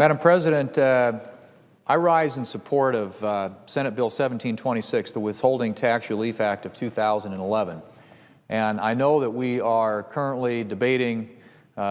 Madam President, I rise in support of Senate Bill 1726, the Withholding Tax Relief Act of 2011. And I know that we are currently debating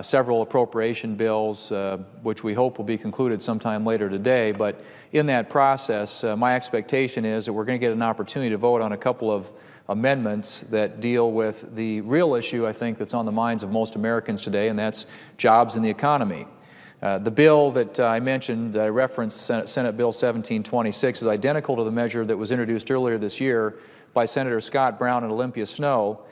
several appropriation bills, which we hope will be concluded sometime later today. But in that process, my expectation is that we're going to get an opportunity to vote on a couple of amendments that deal with the real issue, I think, that's on the minds of most Americans today, and that's jobs and the economy. The bill that I mentioned, I referenced, Senate Bill 1726, is identical to the measure that was introduced earlier this year by Senator Scott Brown and Olympia Snowe,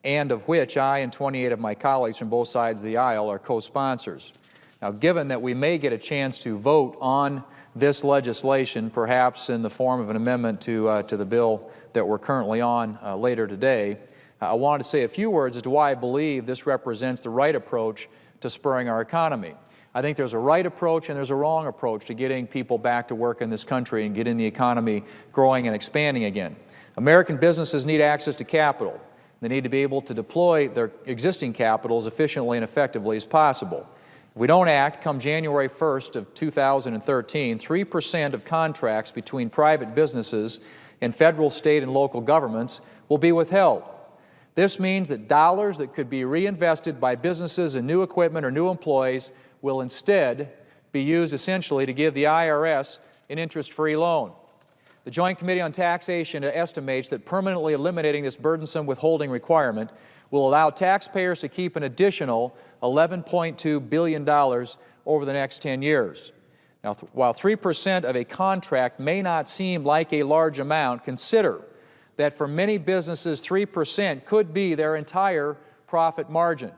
and of which I and 28 of my colleagues from both sides of the aisle are co-sponsors. Now, given that we may get a chance to vote on this legislation, perhaps in the form of an amendment to the bill that we're currently on later today, I wanted to say a few words as to why I believe this represents the right approach to spurring our economy. I think there's a right approach and there's a wrong approach to getting people back to work in this country and getting the economy growing and expanding again. American businesses need access to capital. They need to be able to deploy their existing capital as efficiently and effectively as possible. If we don't act, come January 1st of 2013, 3% of contracts between private businesses and federal, state, and local governments will be withheld. This means that dollars that could be reinvested by businesses in new equipment or new employees will instead be used essentially to give the IRS an interest-free loan. The Joint Committee on Taxation estimates that permanently eliminating this burdensome withholding requirement will allow taxpayers to keep an additional $11.2 billion over the next 10 years. Now, while 3% of a contract may not seem like a large amount, consider that for many businesses, 3% could be their entire profit margin.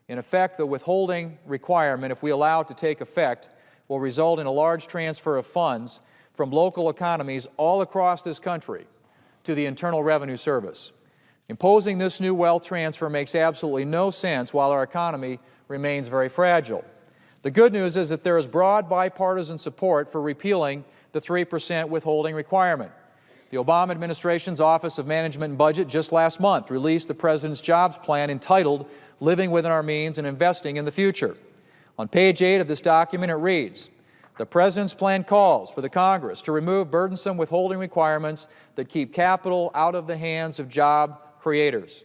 In effect, the withholding requirement, if we allow it to take effect, will result in a large transfer of funds from local economies all across this country to the Internal Revenue Service. Imposing this new wealth transfer makes absolutely no sense while our economy remains very fragile. The good news is that there is broad bipartisan support for repealing the 3% withholding requirement. The Obama administration's Office of Management and Budget just last month released the President's jobs plan entitled Living Within Our Means and Investing in the Future. On page 8 of this document it reads, "The President's plan calls for the Congress to remove burdensome withholding requirements that keep capital out of the hands of job creators."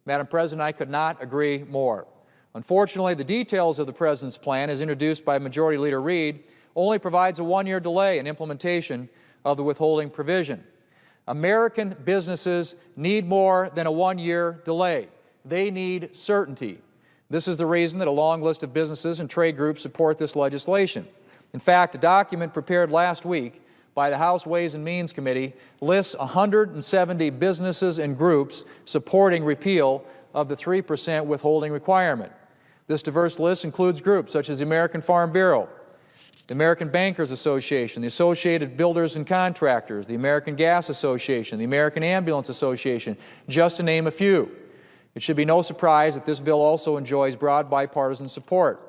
Madam President, I could not agree more. Unfortunately, the details of the President's plan, as introduced by Majority Leader Reid, only provides a one-year delay in implementation of the withholding provision. American businesses need more than a one-year delay. They need certainty. This is the reason that a long list of businesses and trade groups support this legislation. In fact, a document prepared last week by the House Ways and Means Committee lists 170 businesses and groups supporting repeal of the 3% withholding requirement. This diverse list includes groups such as the American Farm Bureau, the American Bankers Association, the Associated Builders and Contractors, the American Gas Association, the American Ambulance Association, just to name a few. It should be no surprise that this bill also enjoys broad bipartisan support.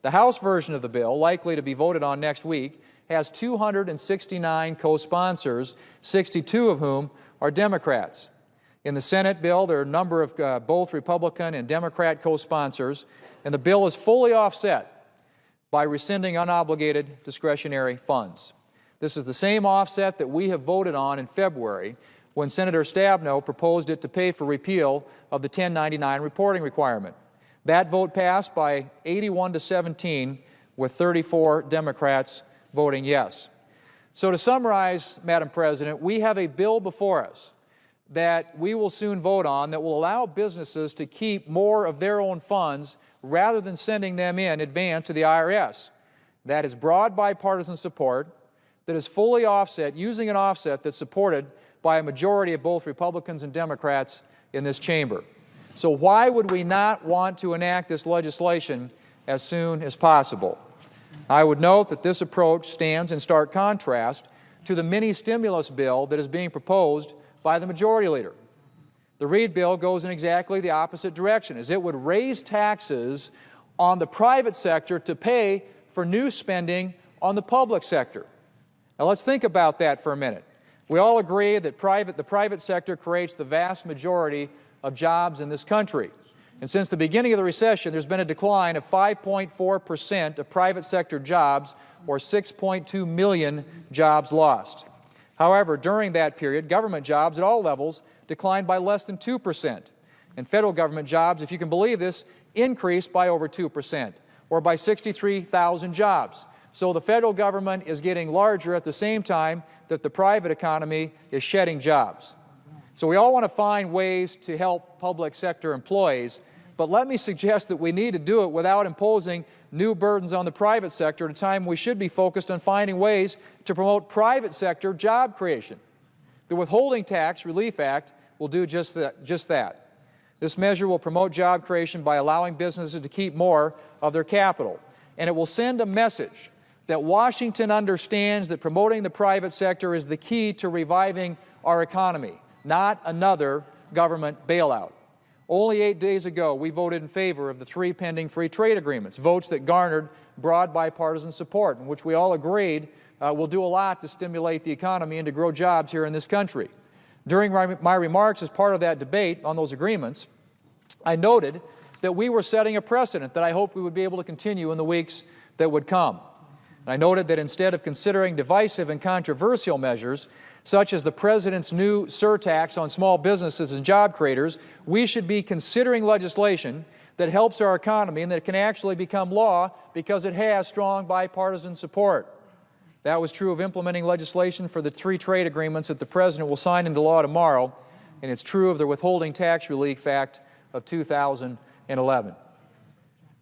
The House version of the bill, likely to be voted on next week, has 269 co-sponsors, 62 of whom are Democrats. In the Senate bill, there are a number of both Republican and Democrat co-sponsors, and the bill is fully offset by rescinding unobligated discretionary funds. This is the same offset that we have voted on in February when Senator Stabenow proposed it to pay for repeal of the 1099 reporting requirement. That vote passed by 81 to 17, with 34 Democrats voting yes. So to summarize, Madam President, we have a bill before us that we will soon vote on that will allow businesses to keep more of their own funds rather than sending them in advance to the IRS. That is broad bipartisan support that is fully offset, using an offset that's supported by a majority of both Republicans and Democrats in this chamber. So why would we not want to enact this legislation as soon as possible? I would note that this approach stands in stark contrast to the mini-stimulus bill that is being proposed by the Majority Leader. The Reid bill goes in exactly the opposite direction, as it would raise taxes on the private sector to pay for new spending on the public sector. Now let's think about that for a minute. We all agree that the private sector creates the vast majority of jobs in this country. And since the beginning of the recession, there's been a decline of 5.4% of private sector jobs, or 6.2 million jobs lost. However, during that period, government jobs at all levels declined by less than 2%. And federal government jobs, if you can believe this, increased by over 2%, or by 63,000 jobs. So the federal government is getting larger at the same time that the private economy is shedding jobs. So we all want to find ways to help public sector employees, but let me suggest that we need to do it without imposing new burdens on the private sector at a time we should be focused on finding ways to promote private sector job creation. The Withholding Tax Relief Act will do just that. This measure will promote job creation by allowing businesses to keep more of their capital, and it will send a message that Washington understands that promoting the private sector is the key to reviving our economy, not another government bailout. Only 8 days ago, we voted in favor of the 3 pending free trade agreements, votes that garnered broad bipartisan support, in which we all agreed will do a lot to stimulate the economy and to grow jobs here in this country. During my remarks as part of that debate on those agreements, I noted that we were setting a precedent that I hoped we would be able to continue in the weeks that would come. And I noted that instead of considering divisive and controversial measures, such as the President's new surtax on small businesses and job creators, we should be considering legislation that helps our economy and that can actually become law because it has strong bipartisan support. That was true of implementing legislation for the 3 trade agreements that the President will sign into law tomorrow, and it's true of the Withholding Tax Relief Act of 2011.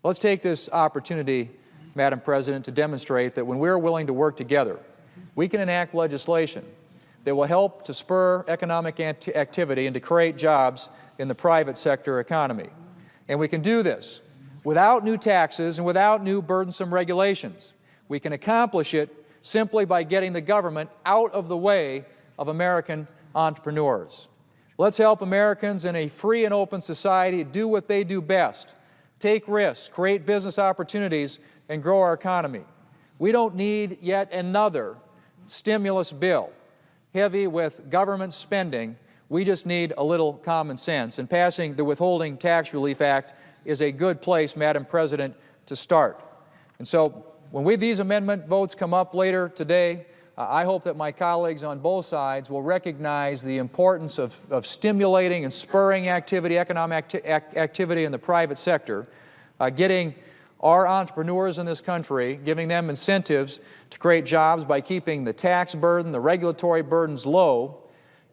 Let's take this opportunity, Madam President, to demonstrate that when we're willing to work together, we can enact legislation that will help to spur economic activity and to create jobs in the private sector economy. And we can do this without new taxes and without new burdensome regulations. We can accomplish it simply by getting the government out of the way of American entrepreneurs. Let's help Americans in a free and open society do what they do best: take risks, create business opportunities, and grow our economy. We don't need yet another stimulus bill heavy with government spending. We just need a little common sense, and passing the Withholding Tax Relief Act is a good place, Madam President, to start. And so when these amendment votes come up later today, I hope that my colleagues on both sides will recognize the importance of stimulating and spurring activity, economic activity in the private sector, getting our entrepreneurs in this country, giving them incentives to create jobs by keeping the tax burden, the regulatory burdens low,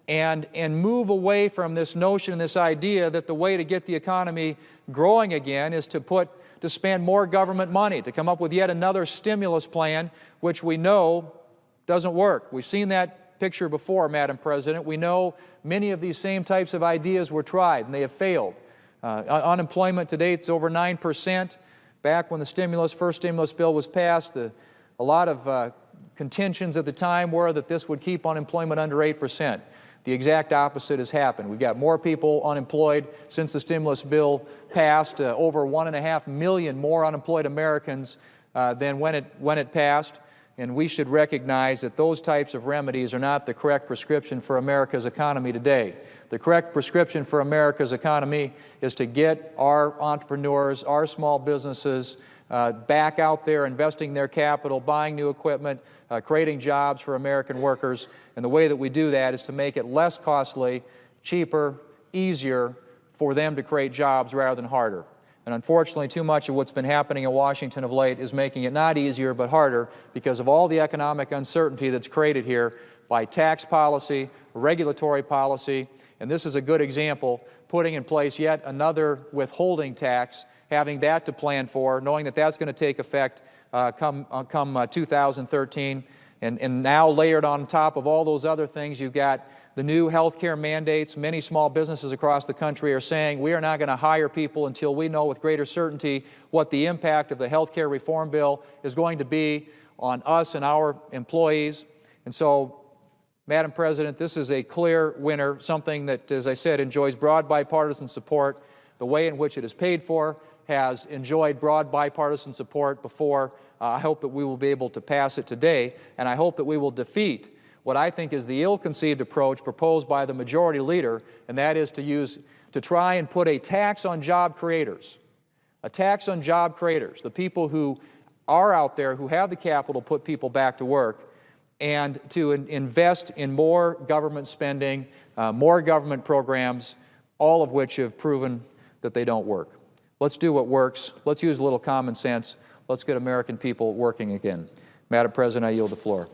and move away from this notion and this idea that the way to get the economy growing again is to spend more government money, to come up with yet another stimulus plan, which we know doesn't work. We've seen that picture before, Madam President. We know many of these same types of ideas were tried and they have failed. Unemployment today is over 9%. Back when the first stimulus bill was passed, a lot of contentions at the time were that this would keep unemployment under 8%. The exact opposite has happened. We've got more people unemployed since the stimulus bill passed, over 1.5 million more unemployed Americans than when it passed. And we should recognize that those types of remedies are not the correct prescription for America's economy today. The correct prescription for America's economy is to get our entrepreneurs, our small businesses back out there investing their capital, buying new equipment, creating jobs for American workers. And the way that we do that is to make it less costly, cheaper, easier for them to create jobs rather than harder. And unfortunately, too much of what's been happening in Washington of late is making it not easier but harder because of all the economic uncertainty that's created here by tax policy, regulatory policy, and this is a good example, putting in place yet another withholding tax, having that to plan for, knowing that that's going to take effect come 2013, and now layered on top of all those other things, you've got the new health care mandates. Many small businesses across the country are saying we are not going to hire people until we know with greater certainty what the impact of the health care reform bill is going to be on us and our employees. And so, Madam President, this is a clear winner, something that, as I said, enjoys broad bipartisan support. The way in which it is paid for has enjoyed broad bipartisan support before. I hope that we will be able to pass it today, and I hope that we will defeat what I think is the ill-conceived approach proposed by the majority leader, and that is to use to try and put a tax on job creators, the people who are out there, who have the capital to put people back to work, and to invest in more government spending, more government programs, all of which have proven that they don't work. Let's do what works. Let's use a little common sense. Let's get American people working again. Madam President, I yield the floor.